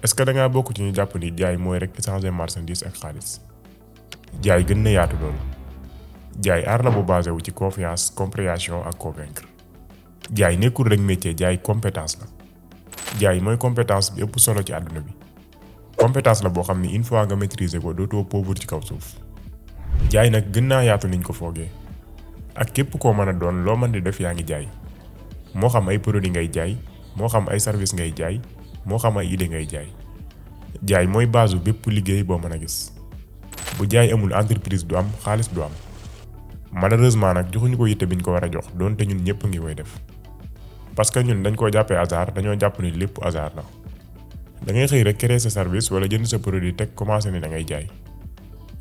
est-ce que da ngaa bokk ci ñu jàpp ni jaay mooy rek échanger marchandise ak xaalis? jaay gën na yaatu loolu. jaay art la bu basé wu ci confiance, compréhension ak convaincre. jaay nekkul rek métier, jaay compétence la. jaay mooy compétence bi ëpp solo ci àdduna bi. compétence la boo xam ni une fois nga maîtriser ko dootoo pauvre ci kaw suuf. jaay nag gën naa yaatu niñ ko foogee. ak képp koo mën a doon loo mën di def yaa ngi jaay. moo xam ay produit ngay jaay, moo xam ay service ngay jaay, moo xam ay idée ngay jaay. jaay mooy base bépp liggéey boo mën a gis. bu jaay amul entreprise du am, xaalis du am. malheureusement nag joxuñu ko yitte biñ ko war a jox doonte ñun ñëpp ngi koy def. parce que ñun dañ koo jàppee hasard, dañoo jàpp ni lépp hasard la. da ngay xëy rek créer sa service wala jënd sa produit teg commencé ni da ngay jaay.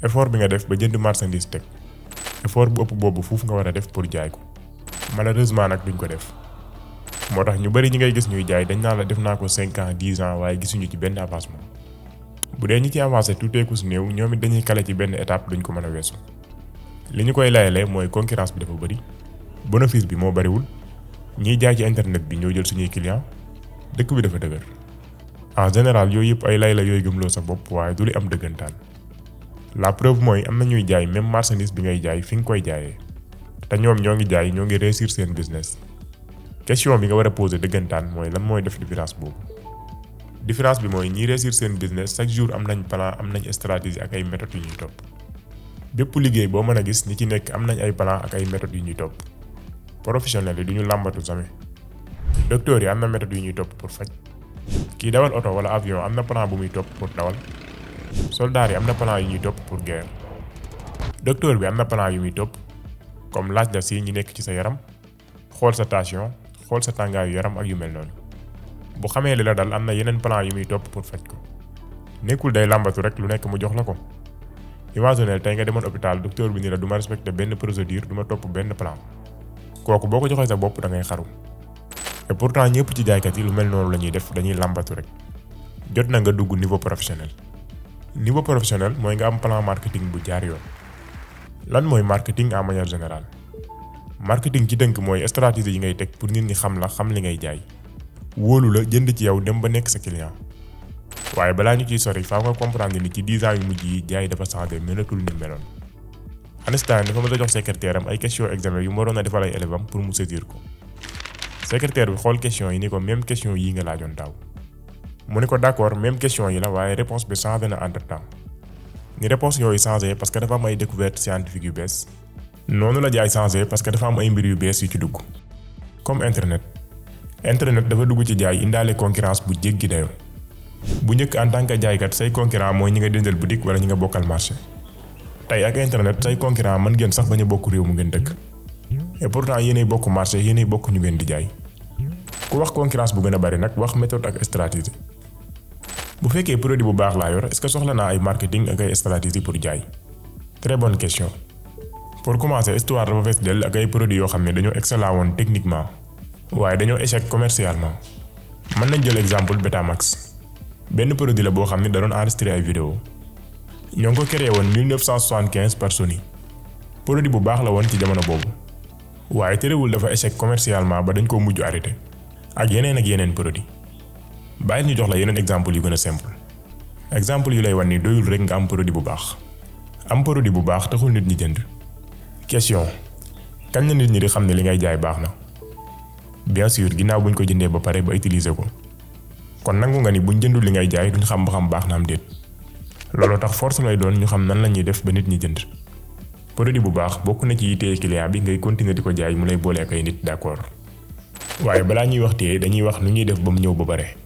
effort bi nga def ba jënd marchandise teg. effort bu ëpp boobu fuuf nga war a def pour jaay ko. malheureusement nag duñ ko def. moo tax ñu bari ñi ngay gis ñuy jaay dañ naa la def naa ko 5 ans 10 ans waaye gisuñu ci benn avancement. bu dee ñi ci avancé tuuteeku si néew ñoom it dañuy kale ci benn étape duñ ko mën a weesu. li ñu koy layalee mooy concurrence bi dafa bari. bénéfice bi moo bariwul. ñiy jaay ci internet bi ñoo jël suñuy client. dëkk bi dafa dëgër. en général yooyu yëpp ay lay la yooyu gëmloo sa bopp waaye du li am dëggantaan. la preuve mooy am na ñuy jaay même marchandise bi ngay jaay fi nga koy jaayee. te ñoom ñoo ngi jaay ñoo ngi réussir seen business. question bi nga war a poser dëggantaan mooy lan mooy def différence boobu. différence bi mooy ñiy réussir seen business chaque jour am nañ plan, am nañ stratégie ak ay méthodes yu ñuy topp. bépp liggéey boo mën a gis ñi ci nekk am nañ ay plan ak ay méthodes yu ñuy topp. professionnels yi duñu làmbatu jamais. docteur yi am na méthode yu ñuy topp pour faj. kii dawal oto wala avion am na plan bu muy topp pour dawal. soldat yi am na plan yu ñuy topp pour guerre. docteur bi am na plan yu muy topp comme laaj la si ñi nekk ci sa yaram, xool sa tension, xool sa tàngaayu yaram ak yu mel noonu. bu xamee li la dal am na yeneen plan yu muy topp pour faj ko. nekkul day làmbatu rek lu nekk mu jox la ko. imaginez tey nga demoon hôpital docteur bi ni la du ma respecté benn procédure, du ma topp benn plan. kooku boo ko joxee sa bopp da ngay xaru. et pourtant ñëpp ci jaaykat yi lu mel noonu la ñuy def, dañuy làmbatu rek. jot na nga dugg niveau professionnel. niveau professionnel mooy nga am plan marketing bu jaar yoon. lan mooy marketing en manière générale. marketing ci dënk mooy stratégie yi ngay teg pour nit ñi xam la, xam li ngay jaay. wóolu la, jënd ci yow, dem ba nekk sa client. waaye balaa ñu ciy sori faaw nga comprendre ni ci 10 ans yu mujj yi jaay dafa changé mënatul ni meloon. Einstein dafa mës a jox secrétaire am ay question examen yu mu waroon a defal ay élèves am pour mu saisir ko. secrétaire bi xool question yi ni ko même question yii nga laajoon daaw. mu ne ko d'accord même question yi la waaye réponse bi changé na entre temps. ni réponse yooyu changé parce que dafa am ay découverte scientifique yu bees. noonu la jaay changé parce que dafa am ay mbir yu bees yu ci dugg. comme internet. internet dafa dugg ci jaay indaale concurrence bu jéggi dayoo. bu njëkk en tant que jaaykat say concurrent mooy ñi nga dendal boutique wala ñi nga bokkal marché. tey ak internet say concurrent mën ngeen sax bañ a bokk réew mu ngeen dëkk. et pourtant yéenay bokk marché, yéenay bokk ñu ngeen di jaay. ku wax concurrence bu gën a bari nag wax méthode ak stratégie. bu fekkee produit bu baax laa yor est-ce que soxla naa ay marketing ak ay stratégie pour jaay. très bonne question. pour commencer histoire dafa fees dell ak ay produits yoo xam ne dañoo excellent woon techniquement. waaye dañoo échec commercialement. mën nañ jël exemple Betamax. benn produit la boo xam ne da doon enregistrer ay vidéo. ñoo ngi ko créé woon 1975 par Sony. produit bu baax la woon ci jamono boobu. waaye terewul dafa échec commercialement ba dañ ko mujj arrêté. ak yeneen produit. bàyyi ñu jox la yeneen exemple yu gën a simple. exemple yu lay wan ni doyul rek nga am produit bu baax. am produit bu baax taxul nit ñi jënd. question. kañ la nit ñi di xam ne li ngay jaay baax na. bien sûr ginnaaw buñ ko jëndee ba pare ba utiliser ko. kon nangu nga ni buñ jëndul li ngay jaay duñ xam ba xam baax na am déet. looloo tax force lay doon ñu xam nan la ñuy def ba nit ñi jënd. produit bu baax bokk na ci yittee client bi ngay continuer di ko jaay mu lay boole ak ay nit d'accord. waaye balaa ñuy wax tee dañuy wax nu ñuy def ba mu ñëw ba bare.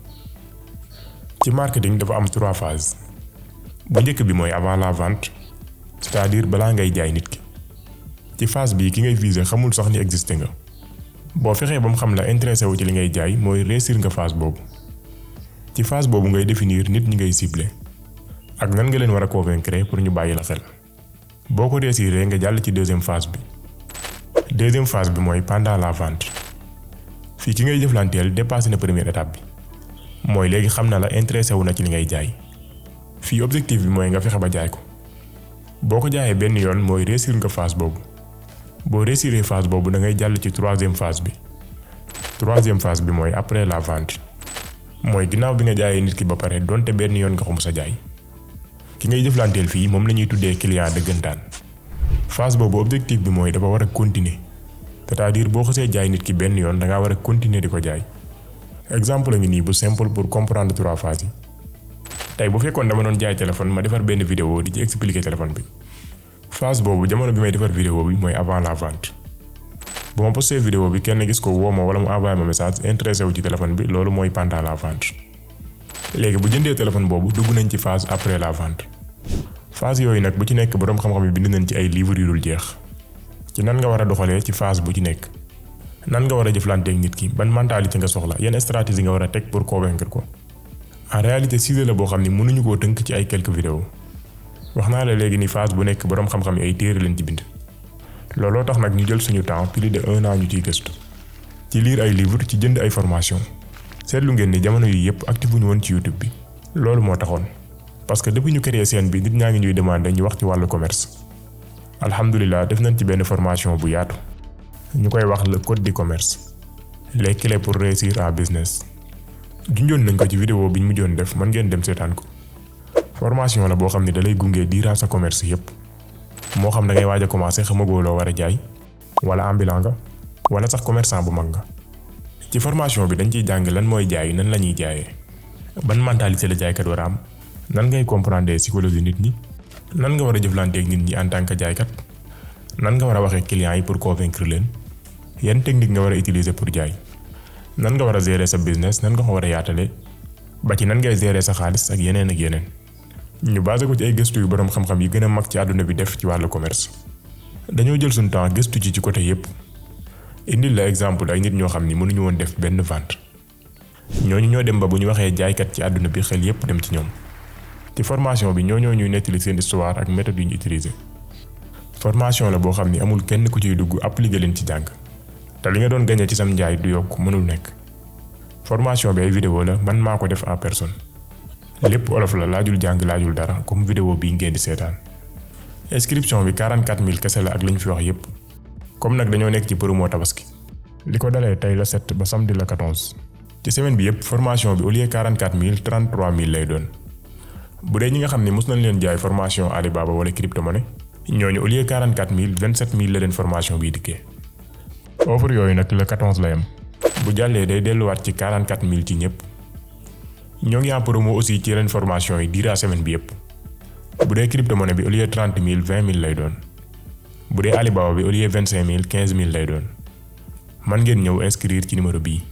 ci marketing dafa am 3 phases. bu njëkk bi mooy avant la vente, c'est-à-dire balaa ngay jaay nit ki. ci phase bii ki ngay viser xamul sax ni existé nga. boo fexee ba mu xam la intéressé wu ci li ngay jaay mooy réussir nga phase boobu. ci phase boobu ngay définir nit ñi ngay cibler. ak nan nga leen war a convaincre pour ñu bàyyi la xel. boo ko réussiree nga jàll ci deuxième phase bi. deuxième phase bi mooy pendant la vente. fii ki ngay jëflanteel dépassé na première étape bi. mooy léegi xam na la intéressé wu na ci li ngay jaay. fii objectif bi mooy nga fexe ba jaay ko. boo ko jaayee benn yoon mooy réussir nga phase boobu. boo réussiree phase boobu da ngay jàll ci troisième phase bi. troisième phase bi mooy après la vente. mooy ginnaaw bi nga jaayee nit ki ba pare donte benn yoon nga ko mës a jaay ki ngay jëflanteel fii moom la ñuy tuddee client dëggantaan. phase boobu objectif bi mooy dafa war a continuer c'est-à-dire boo xasee jaay nit ki benn yoon da ngaa war a continuer di ko jaay. exemple la ngi nii bu simple pour comprendre 3 phases yi. tey bu fekkoon dama doon jaay téléphone ma defar benn vidéo di ci expliquer téléphone bi. phase boobu jamono bi may defar vidéo bi mooy avant la vente. bu ma posté vidéo bi kenn gis ko woo ma wala mu envoyé ma message intéressé wu ci téléphone bi loolu mooy pendant la vente. léegi bu jëndee téléphone boobu dugg nañ ci phase après la vente. phase yooyu nag bu ci nekk boroom xam-xam yi bind nañ ci ay livres yu dul jeex. ci nan nga war a doxalee ci phase bu ci nekk. nan nga war a jëflanteeg nit ki ban mentalité nga soxla yan stratégie nga war a teg pour convaincre ko. en réalité sujet la boo xam ni mënuñu koo tënk ci ay quelques vidéos. wax naa la léegi ni phase bu nekk boroom xam-xam yi ay téere leen ci bind. looloo tax nag ñu jël suñu temps plus de 1 an ñu ciy gëstu. ci lire ay livres ci jënd ay formation seetlu ngeen ni jamono yi yëpp actif bu ñu woon ci YouTube bi. loolu moo taxoon parce que depuis ñu créé chaîne bi nit ñaa ngi ñuy demander ñu wax ci wàllu commerce. alhamdulilah def nañ ci benn formation bu yaatu. ñu koy wax le code du commerce. les clés pour réussir en business. junjoon nañ ko ci vidéo bi ñu mujjoon def mën ngeen dem seetaan ko. formation la boo xam ne da lay gunge durant sa commerce yëpp. moo xam da ngay waaj a commencer xamagoo loo war a jaay. wala ambulant nga. wala sax commerçant bu mag nga. ci formation bi dañ ciy jàng lan mooy jaay nan la ñuy jaayee. ban mentalité la jaaykat war a am. nan ngay comprendre psychologie nit ñi. nan nga war a jëflanteeg nit ñi en tant que jaaykat. nan nga war a waxee clients yi pour convaincre leen. yan technique nga war a utiliser pour jaay. nan nga war a gérer sa business nan nga ko war a yaatale. ba ci nan ngay gérer sa xaalis ak yeneen ak yeneen. ñu basé ko ci ay gëstu yu boroom xam-xam yi gën a mag ci àdduna bi def ci wàllu commerce. dañoo jël suñu temps gëstu ci côté yépp. indil la exemple ay nit ñoo xam ni mënuñu woon def benn vente. ñooñu ñoo dem ba bu ñu waxee jaaykat ci àdduna bi xel yépp dem ci ñoom. ci formation bi ñoo ñuy nettali seen histoire ak méthode yu ñu utiliser. formation la boo xam ni amul kenn ku ciy dugg appliquer leen ci jàng. te li nga doon gagné ci sam njaay du yokk mënul nekk. formation bi ay vidéo la man maa ko def en personne. lépp olof la laajul jàng laajul dara comme vidéo bii ngeen di seetaan. inscription bi 44000 kese la ak li ñu fi wax yépp. comme nag dañoo nekk ci promo tabaski. li ko dalee tey la 7 ba samedi la 14. ci semaine bi yépp formation bi au lieu 44000 33000 lay doon. bu dee ñi nga xam ne mos nañ leen jaay formation Alibaba wala crypto-monnaie ñooñu au lieu 44000 27000 la leen formation bii dikkee. offre yooyu nag le 14 la yam. bu jàllee day delluwaat ci 44000 ci ñépp. ñoo ngi en promo aussi ci yeneen formation yi diira semaine bi yépp. bu dee crypto-monnaie bi au lieu 30000 20000 lay doon. bu dee Alibaba bi au lieu 25000 15000 lay doon. man ngeen ñëw inscrire ci numéro bii.